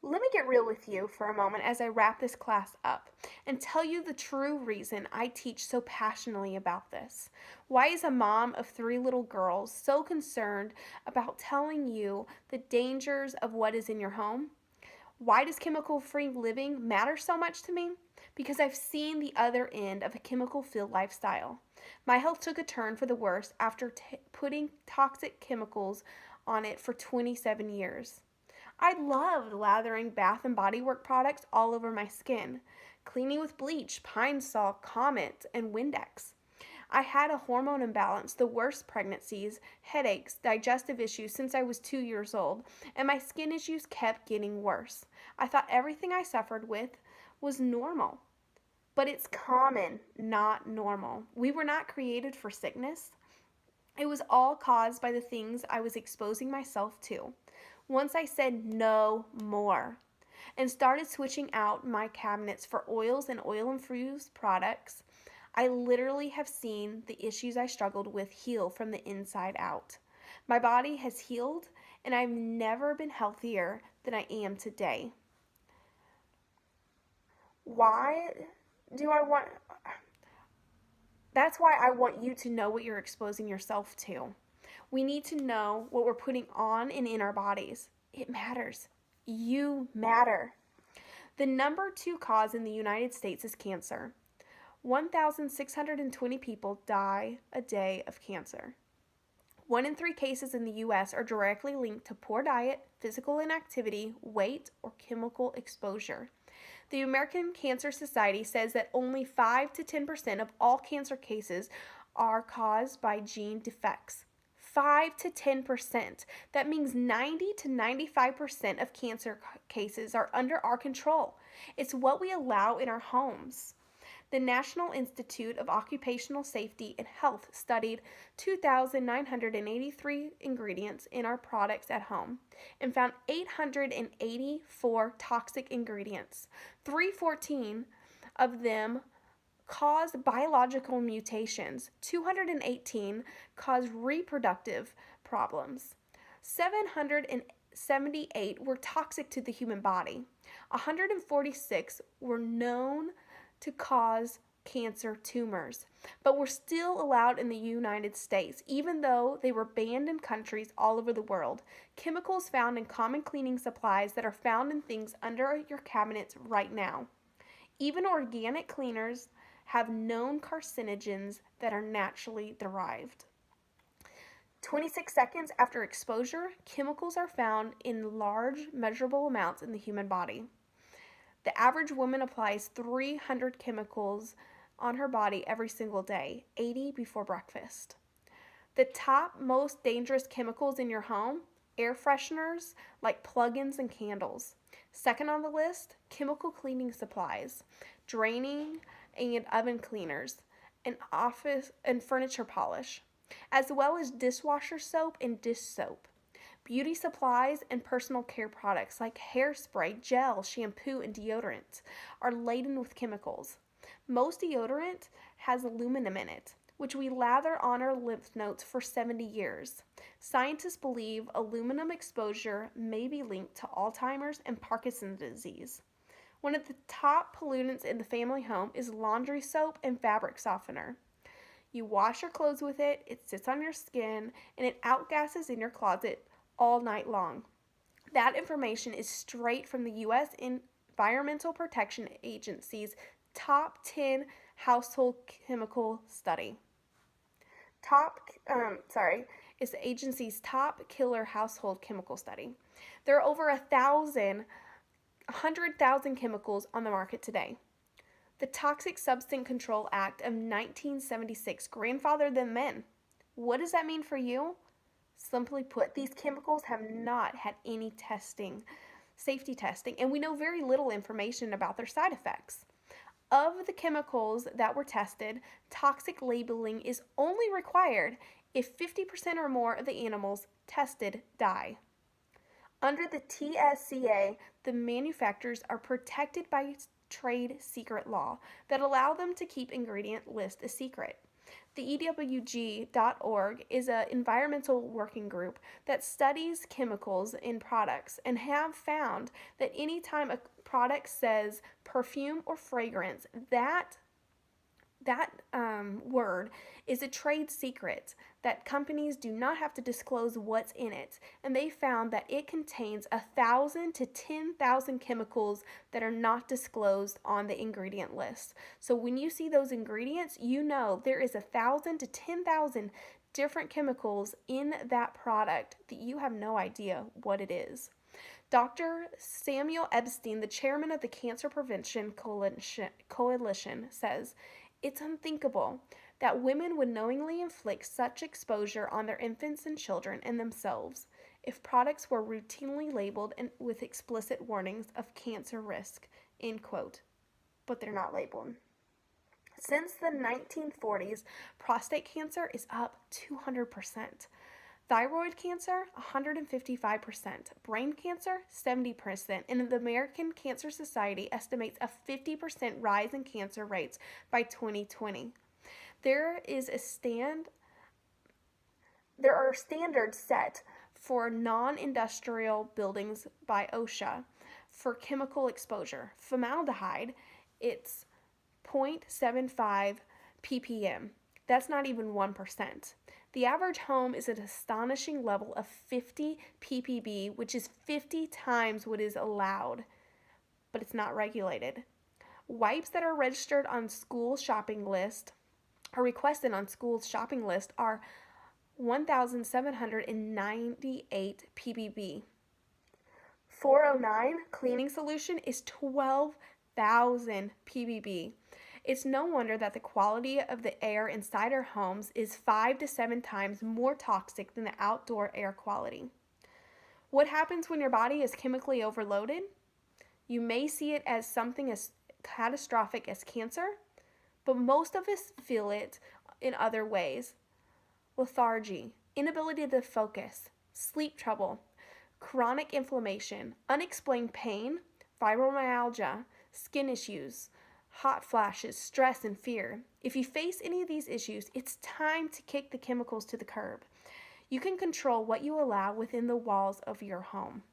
Let me get real with you for a moment as I wrap this class up and tell you the true reason I teach so passionately about this. Why is a mom of three little girls so concerned about telling you the dangers of what is in your home? Why does chemical free living matter so much to me? Because I've seen the other end of a chemical filled lifestyle. My health took a turn for the worse after putting toxic chemicals on it for 27 years. I loved lathering Bath and Body Work products all over my skin, cleaning with bleach, Pine Sol, Comet, and Windex. I had a hormone imbalance, the worst pregnancies, headaches, digestive issues since I was 2 years old, and my skin issues kept getting worse. I thought everything I suffered with was normal. But it's common, not normal. We were not created for sickness. It was all caused by the things I was exposing myself to. Once I said no more and started switching out my cabinets for oils and oil infused products, I literally have seen the issues I struggled with heal from the inside out. My body has healed, and I've never been healthier than I am today. Why do I want. That's why I want you to know what you're exposing yourself to. We need to know what we're putting on and in our bodies. It matters. You matter. The number two cause in the United States is cancer. 1,620 people die a day of cancer. 1 in 3 cases in the U.S. are directly linked to poor diet, physical inactivity, weight, or chemical exposure. The American Cancer Society says that only 5 to 10% of all cancer cases are caused by gene defects. 5 to 10%. That means 90 to 95% of cancer cases are under our control. It's what we allow in our homes. The National Institute of Occupational Safety and Health studied 2,983 ingredients in our products at home and found 884 toxic ingredients. 314 of them caused biological mutations, 218 caused reproductive problems, 778 were toxic to the human body, 146 were known to cause cancer tumors, but were still allowed in the United States, even though they were banned in countries all over the world. Chemicals found in common cleaning supplies that are found in things under your cabinets right now. Even organic cleaners have known carcinogens that are naturally derived. 26 seconds after exposure, chemicals are found in large, measurable amounts in the human body. The average woman applies 300 chemicals on her body every single day, 80 before breakfast. The top most dangerous chemicals in your home: air fresheners like plug-ins and candles. Second on the list, chemical cleaning supplies, draining and oven cleaners, and office and furniture polish, as well as dishwasher soap and dish soap. Beauty supplies and personal care products like hairspray, gel, shampoo, and deodorant are laden with chemicals. Most deodorant has aluminum in it, which we lather on our lymph nodes for 70 years. Scientists believe aluminum exposure may be linked to Alzheimer's and Parkinson's disease. One of the top pollutants in the family home is laundry soap and fabric softener. You wash your clothes with it, it sits on your skin, and it outgasses in your closet all night long. That information is straight from the U.S. Environmental Protection Agency's top 10 household chemical study. Top, sorry, it's the agency's top killer household chemical study. There are over 100,000 chemicals on the market today. The Toxic Substance Control Act of 1976 grandfathered them in. What does that mean for you? Simply put, these chemicals have not had any safety testing, and we know very little information about their side effects. Of the chemicals that were tested, toxic labeling is only required if 50% or more of the animals tested die. Under the TSCA, the manufacturers are protected by trade secret law that allow them to keep ingredient lists a secret. The EWG.org is an environmental working group that studies chemicals in products and have found that anytime a product says perfume or fragrance, that word is a trade secret that companies do not have to disclose what's in it, and they found that it contains 1,000 to 10,000 chemicals that are not disclosed on the ingredient list. So when you see those ingredients, you know there is 1,000 to 10,000 different chemicals in that product that you have no idea what it is. Dr. Samuel Epstein, the chairman of the Cancer Prevention Coalition, says, "It's unthinkable that women would knowingly inflict such exposure on their infants and children and themselves if products were routinely labeled and with explicit warnings of cancer risk," end quote. But they're not labeled. Since the 1940s, prostate cancer is up 200%. Thyroid cancer, 155%. Brain cancer, 70%. And the American Cancer Society estimates a 50% rise in cancer rates by 2020. There are standards set for non-industrial buildings by OSHA for chemical exposure. Formaldehyde, it's 0.75 ppm. That's not even 1%. The average home is at an astonishing level of 50 ppb, which is 50 times what is allowed, but it's not regulated. Wipes that are registered on school shopping list or requested on school shopping list are 1,798 ppb. 409 cleaning solution is 12,000 ppb. It's no wonder that the quality of the air inside our homes is 5 to 7 times more toxic than the outdoor air quality. What happens when your body is chemically overloaded? You may see it as something as catastrophic as cancer, but most of us feel it in other ways. Lethargy, inability to focus, sleep trouble, chronic inflammation, unexplained pain, fibromyalgia, skin issues, hot flashes, stress, and fear. If you face any of these issues, it's time to kick the chemicals to the curb. You can control what you allow within the walls of your home.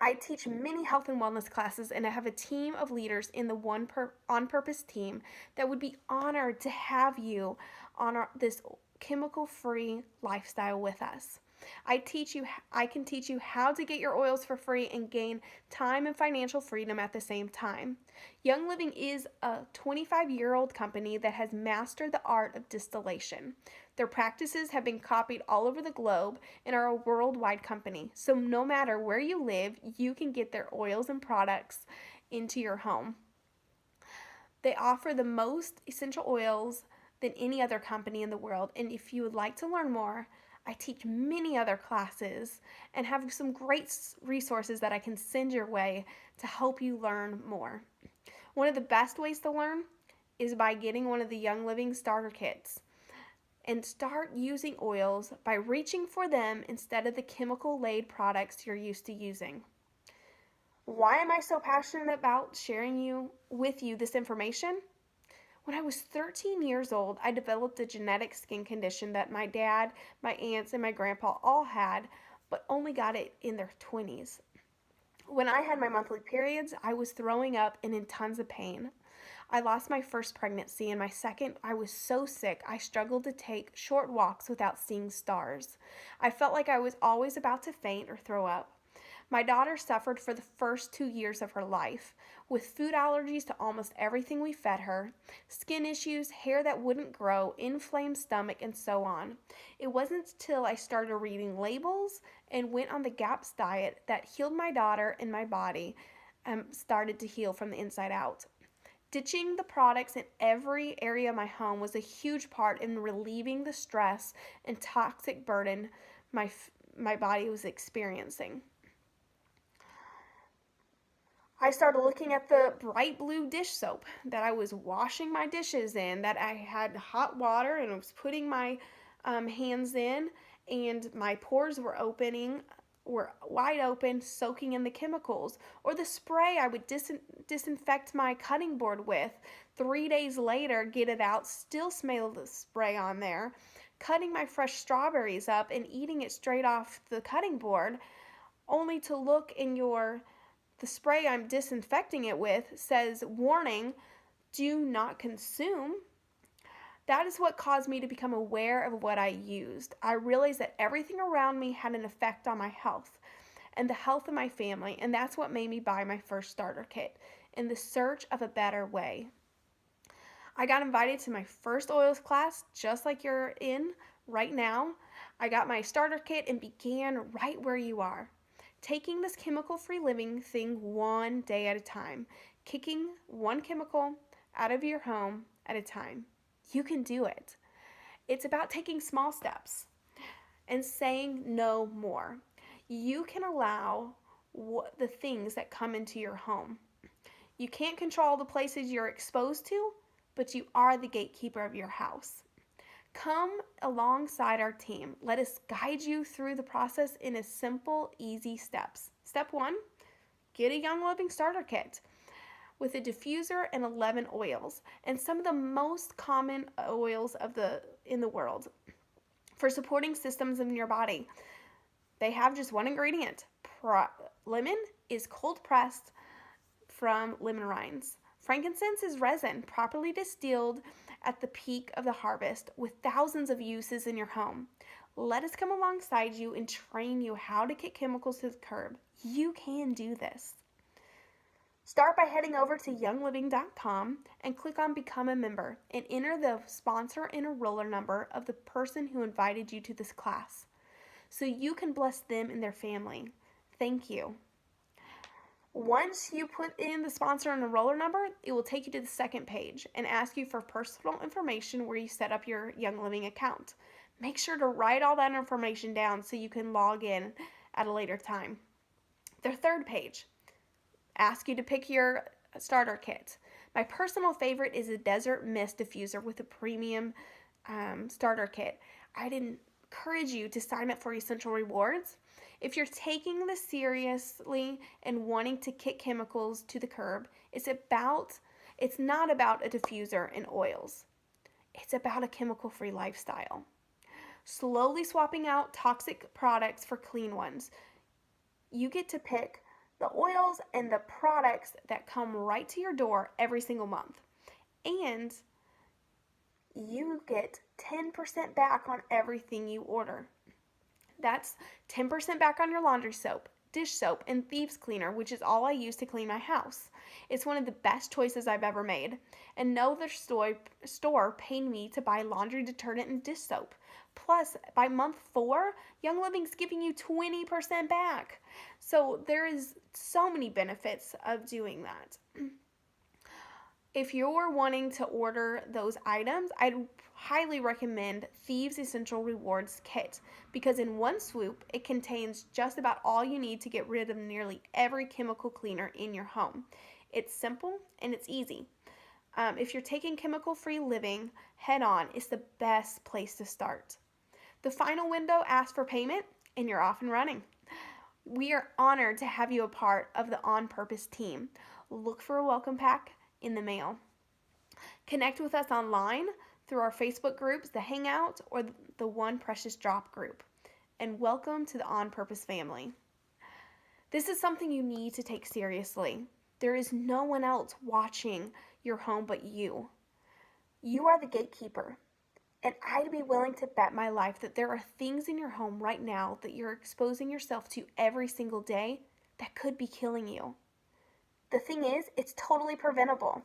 I teach many health and wellness classes, and I have a team of leaders in the On Purpose team that would be honored to have you on this chemical-free lifestyle with us. I can teach you how to get your oils for free and gain time and financial freedom at the same time. Young Living is a 25-year-old company that has mastered the art of distillation. Their practices have been copied all over the globe and are a worldwide company. So no matter where you live, you can get their oils and products into your home. They offer the most essential oils than any other company in the world. And if you would like to learn more, I teach many other classes and have some great resources that I can send your way to help you learn more. One of the best ways to learn is by getting one of the Young Living starter kits and start using oils by reaching for them instead of the chemical-laden products you're used to using. Why am I so passionate about sharing with you this information? When I was 13 years old, I developed a genetic skin condition that my dad, my aunts, and my grandpa all had, but only got it in their 20s. When I had my monthly periods, I was throwing up and in tons of pain. I lost my first pregnancy, and my second, I was so sick I struggled to take short walks without seeing stars. I felt like I was always about to faint or throw up. My daughter suffered for the first 2 years of her life, with food allergies to almost everything we fed her, skin issues, hair that wouldn't grow, inflamed stomach, and so on. It wasn't until I started reading labels and went on the GAPS diet that healed my daughter and my body started to heal from the inside out. Ditching the products in every area of my home was a huge part in relieving the stress and toxic burden my body was experiencing. I started looking at the bright blue dish soap that I was washing my dishes in, that I had hot water and I was putting my hands in, and my pores were opening were wide open, soaking in the chemicals. Or the spray I would disinfect my cutting board with. 3 days later, get it out, still smell the spray on there. Cutting my fresh strawberries up and eating it straight off the cutting board, only to look in the spray I'm disinfecting it with says, warning, do not consume. That is what caused me to become aware of what I used. I realized that everything around me had an effect on my health and the health of my family, and that's what made me buy my first starter kit, in the search of a better way. I got invited to my first oils class, just like you're in right now. I got my starter kit and began right where you are, taking this chemical-free living thing one day at a time, kicking one chemical out of your home at a time. You can do it. It's about taking small steps and saying no more. You can allow the things that come into your home. You can't control the places you're exposed to, but you are the gatekeeper of your house. Come alongside our team. Let us guide you through the process in a simple, easy steps. Step 1, get a Young Living starter kit with a diffuser and 11 oils, and some of the most common oils in the world for supporting systems in your body. They have just one ingredient. Lemon is cold pressed from lemon rinds. Frankincense is resin, properly distilled at the peak of the harvest, with thousands of uses in your home. Let us come alongside you and train you how to kick chemicals to the curb. You can do this. Start by heading over to youngliving.com and click on Become a Member and enter the sponsor and enroller number of the person who invited you to this class so you can bless them and their family. Thank you. Once you put in the sponsor and enroller number, it will take you to the second page and ask you for personal information where you set up your Young Living account. Make sure to write all that information down so you can log in at a later time. The third page, ask you to pick your starter kit. My personal favorite is a Desert Mist diffuser with a premium starter kit. I'd encourage you to sign up for Essential Rewards. If you're taking this seriously and wanting to kick chemicals to the curb, it's not about a diffuser and oils. It's about a chemical-free lifestyle. Slowly swapping out toxic products for clean ones. You get to pick the oils and the products that come right to your door every single month. And you get 10% back on everything you order. That's 10% back on your laundry soap, dish soap, and thieves cleaner, which is all I use to clean my house. It's one of the best choices I've ever made. And no other store paid me to buy laundry detergent and dish soap. Plus, by month 4, Young Living's giving you 20% back. So there is so many benefits of doing that. If you're wanting to order those items, I'd highly recommend Thieves Essential Rewards Kit, because in one swoop, it contains just about all you need to get rid of nearly every chemical cleaner in your home. It's simple and it's easy. If you're taking chemical-free living head on, it's the best place to start. The final window asks for payment, and you're off and running. We are honored to have you a part of the On Purpose team. Look for a welcome pack in the mail. Connect with us online through our Facebook groups, the Hangout, or the One Precious Drop group. And welcome to the On Purpose family. This is something you need to take seriously. There is no one else watching your home but you. You are the gatekeeper. And I'd be willing to bet my life that there are things in your home right now that you're exposing yourself to every single day that could be killing you. The thing is, it's totally preventable.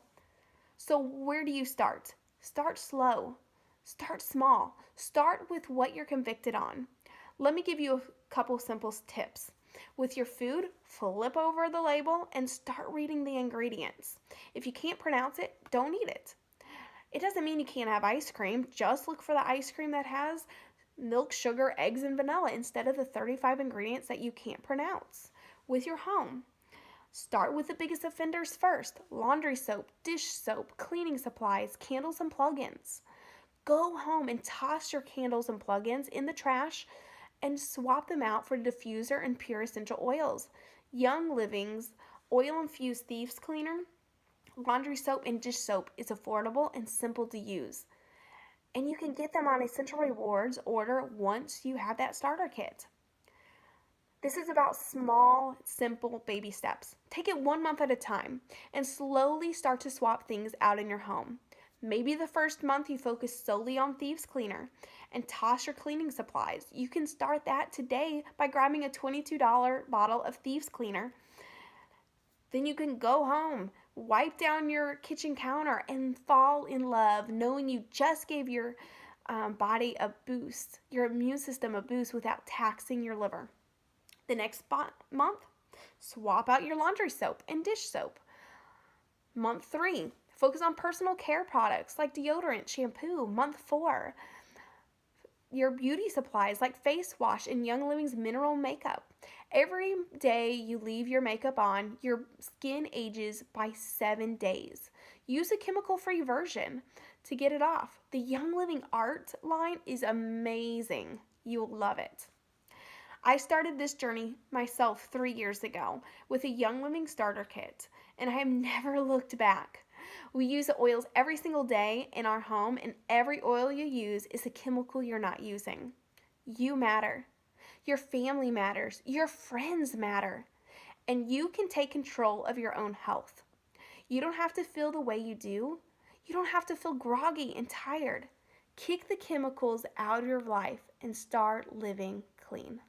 So where do you start? Start slow. Start small. Start with what you're convicted on. Let me give you a couple simple tips. With your food, flip over the label and start reading the ingredients. If you can't pronounce it, don't eat it. It doesn't mean you can't have ice cream. Just look for the ice cream that has milk, sugar, eggs, and vanilla instead of the 35 ingredients that you can't pronounce. With your home, start with the biggest offenders first. Laundry soap, dish soap, cleaning supplies, candles, and plug-ins. Go home and toss your candles and plug-ins in the trash and swap them out for diffuser and pure essential oils. Young Living's oil-infused thieves cleaner, laundry soap, and dish soap is affordable and simple to use. And you can get them on Essential Rewards order once you have that starter kit. This is about small, simple baby steps. Take it 1 month at a time and slowly start to swap things out in your home. Maybe the first month you focus solely on thieves cleaner and toss your cleaning supplies. You can start that today by grabbing a $22 bottle of thieves cleaner. Then you can go home, wipe down your kitchen counter, and fall in love knowing you just gave your body a boost, your immune system a boost without taxing your liver. The next month, swap out your laundry soap and dish soap. Month 3, focus on personal care products like deodorant, shampoo. Month 4, your beauty supplies like face wash and Young Living's mineral makeup. Every day you leave your makeup on, your skin ages by 7 days. Use a chemical-free version to get it off. The Young Living Art line is amazing. You'll love it. I started this journey myself 3 years ago with a Young Living starter kit, and I have never looked back. We use the oils every single day in our home, and every oil you use is a chemical you're not using. You matter. Your family matters. Your friends matter. And you can take control of your own health. You don't have to feel the way you do. You don't have to feel groggy and tired. Kick the chemicals out of your life and start living clean.